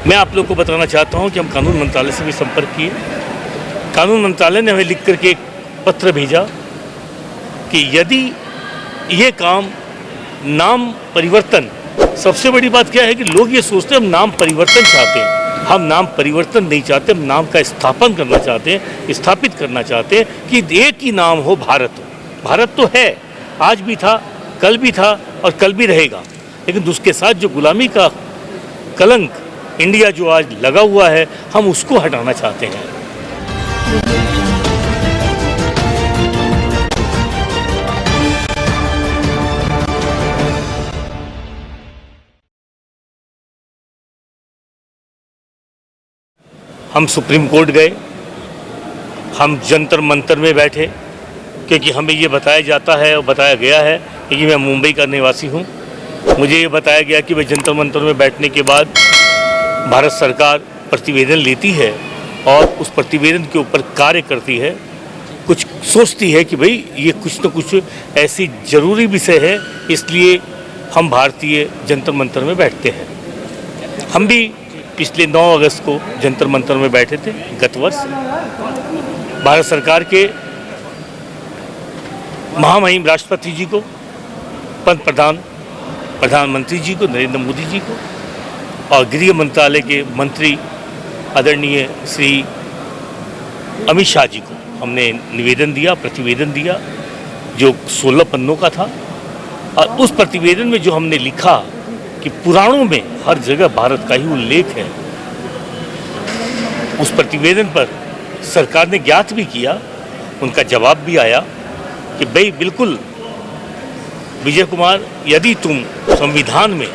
मैं आप लोग को बताना चाहता हूं कि हम कानून मंत्रालय से भी संपर्क किए। कानून मंत्रालय ने हमें लिख करके एक पत्र भेजा कि यदि ये काम नाम परिवर्तन, सबसे बड़ी बात क्या है कि लोग ये सोचते हैं हम नाम परिवर्तन चाहते हैं। हम नाम परिवर्तन नहीं चाहते, हम नाम का स्थापन करना चाहते हैं, स्थापित करना चाहते हैं कि एक ही नाम हो, भारत हो। भारत तो है, आज भी था, कल भी था और कल भी रहेगा, लेकिन उसके साथ जो गुलामी का कलंक इंडिया जो आज लगा हुआ है, हम उसको हटाना चाहते हैं। हम सुप्रीम कोर्ट गए, हम जंतर मंतर में बैठे, क्योंकि हमें ये बताया जाता है और बताया गया है कि मैं मुंबई का निवासी हूँ। मुझे ये बताया गया कि भाई जंतर मंतर में बैठने के बाद भारत सरकार प्रतिवेदन लेती है और उस प्रतिवेदन के ऊपर कार्य करती है, कुछ सोचती है कि भाई ये कुछ न कुछ ऐसी ज़रूरी विषय है, इसलिए हम भारतीय जंतर मंतर में बैठते हैं। हम भी पिछले 9 अगस्त को जंतर मंतर में बैठे थे गत वर्ष। भारत सरकार के महामहिम राष्ट्रपति जी को, प्रधानमंत्री जी को, नरेंद्र मोदी जी को और गृह मंत्रालय के मंत्री आदरणीय श्री अमित शाह जी को हमने निवेदन दिया, प्रतिवेदन दिया, जो 16 पन्नों का था। और उस प्रतिवेदन में जो हमने लिखा कि पुराणों में हर जगह भारत का ही उल्लेख है, उस प्रतिवेदन पर सरकार ने ज्ञात भी किया, उनका जवाब भी आया कि भाई बिल्कुल विजय कुमार, यदि तुम संविधान में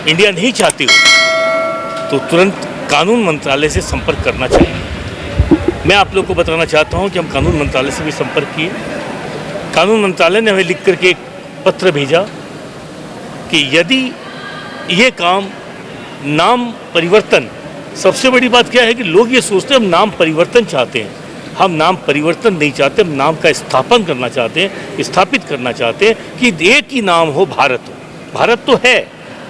इंडिया नहीं चाहते हो तो तुरंत कानून मंत्रालय से संपर्क करना चाहिए। मैं आप लोग को बताना चाहता हूं कि हम कानून मंत्रालय से भी संपर्क किए। कानून मंत्रालय ने हमें लिख करके एक पत्र भेजा कि यदि ये काम नाम परिवर्तन, सबसे बड़ी बात क्या है कि लोग ये सोचते हैं हम नाम परिवर्तन चाहते हैं। हम नाम परिवर्तन नहीं चाहते, हम नाम का स्थापन करना चाहते हैं, स्थापित करना चाहते हैं कि एक ही नाम हो, भारत हो। भारत तो है,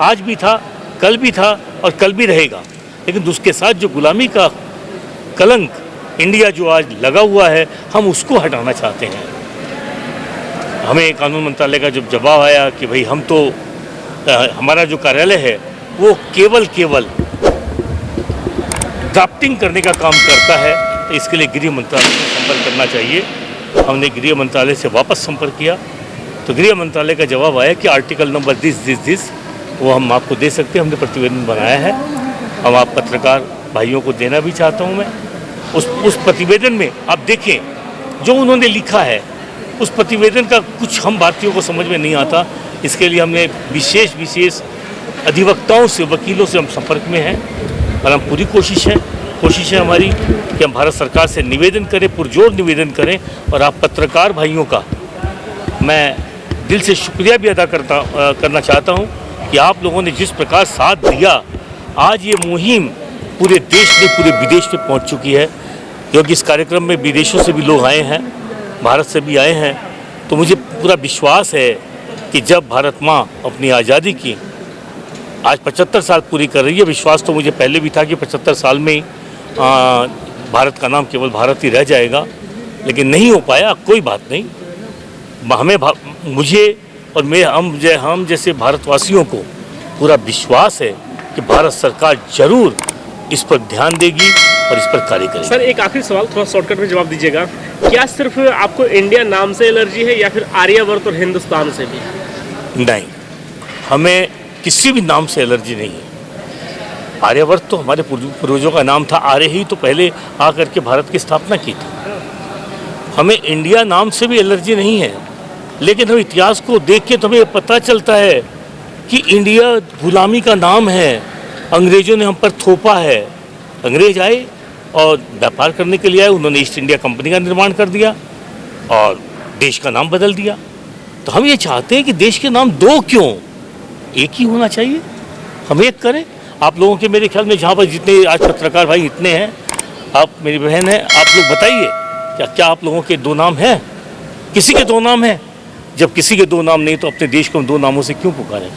आज भी था, कल भी था और कल भी रहेगा, लेकिन उसके साथ जो गुलामी का कलंक इंडिया जो आज लगा हुआ है, हम उसको हटाना चाहते हैं। हमें कानून मंत्रालय का जब जवाब आया कि भाई हम तो हमारा जो कार्यालय है वो केवल ड्राफ्टिंग करने का काम करता है, तो इसके लिए गृह मंत्रालय से संपर्क करना चाहिए। हमने गृह मंत्रालय से वापस संपर्क किया तो गृह मंत्रालय का जवाब आया कि आर्टिकल नंबर दिस वो हम आपको दे सकते हैं, हमने प्रतिवेदन बनाया है, हम आप पत्रकार भाइयों को देना भी चाहता हूँ मैं। उस प्रतिवेदन में आप देखें जो उन्होंने लिखा है, उस प्रतिवेदन का कुछ हम भारतीयों को समझ में नहीं आता। इसके लिए हमने विशेष अधिवक्ताओं से, वकीलों से हम संपर्क में हैं और हम पूरी कोशिश है हमारी कि हम भारत सरकार से निवेदन करें, पुरजोर निवेदन करें। और आप पत्रकार भाइयों का मैं दिल से शुक्रिया भी अदा करना चाहता हूं कि आप लोगों ने जिस प्रकार साथ दिया, आज ये मुहिम पूरे देश में, पूरे विदेश में पहुंच चुकी है, क्योंकि इस कार्यक्रम में विदेशों से भी लोग आए हैं, भारत से भी आए हैं। तो मुझे पूरा विश्वास है कि जब भारत माँ अपनी आज़ादी की आज 75 साल पूरी कर रही है, विश्वास तो मुझे पहले भी था कि 75 साल में ही भारत का नाम केवल भारत ही रह जाएगा, लेकिन नहीं हो पाया। कोई बात नहीं, मुझे और हम जैसे भारतवासियों को पूरा विश्वास है कि भारत सरकार जरूर इस पर ध्यान देगी और इस पर कार्य करेगी। सर, एक आखिरी सवाल, थोड़ा शॉर्टकट में जवाब दीजिएगा। क्या सिर्फ आपको इंडिया नाम से एलर्जी है या फिर आर्यावर्त और हिंदुस्तान से भी? नहीं, हमें किसी भी नाम से एलर्जी नहीं है। आर्यावर्त तो हमारे पूर्वजों का नाम था, आर्य ही तो पहले आकर के भारत की स्थापना की थी। हमें इंडिया नाम से भी एलर्जी नहीं है, लेकिन हम इतिहास को देख के तो हमें पता चलता है कि इंडिया गुलामी का नाम है, अंग्रेजों ने हम पर थोपा है। अंग्रेज आए और व्यापार करने के लिए आए, उन्होंने ईस्ट इंडिया कंपनी का निर्माण कर दिया और देश का नाम बदल दिया। तो हम ये चाहते हैं कि देश के नाम दो क्यों, एक ही होना चाहिए, हम एक करें। आप लोगों के मेरे ख्याल में जहाँ पर जितने आज पत्रकार भाई इतने हैं, आप मेरी बहन हैं, आप लोग बताइए क्या आप लोगों के 2 नाम हैं? किसी के 2 नाम हैं? जब किसी के 2 नाम नहीं तो अपने देश को हम 2 नामों से क्यों पुकारें?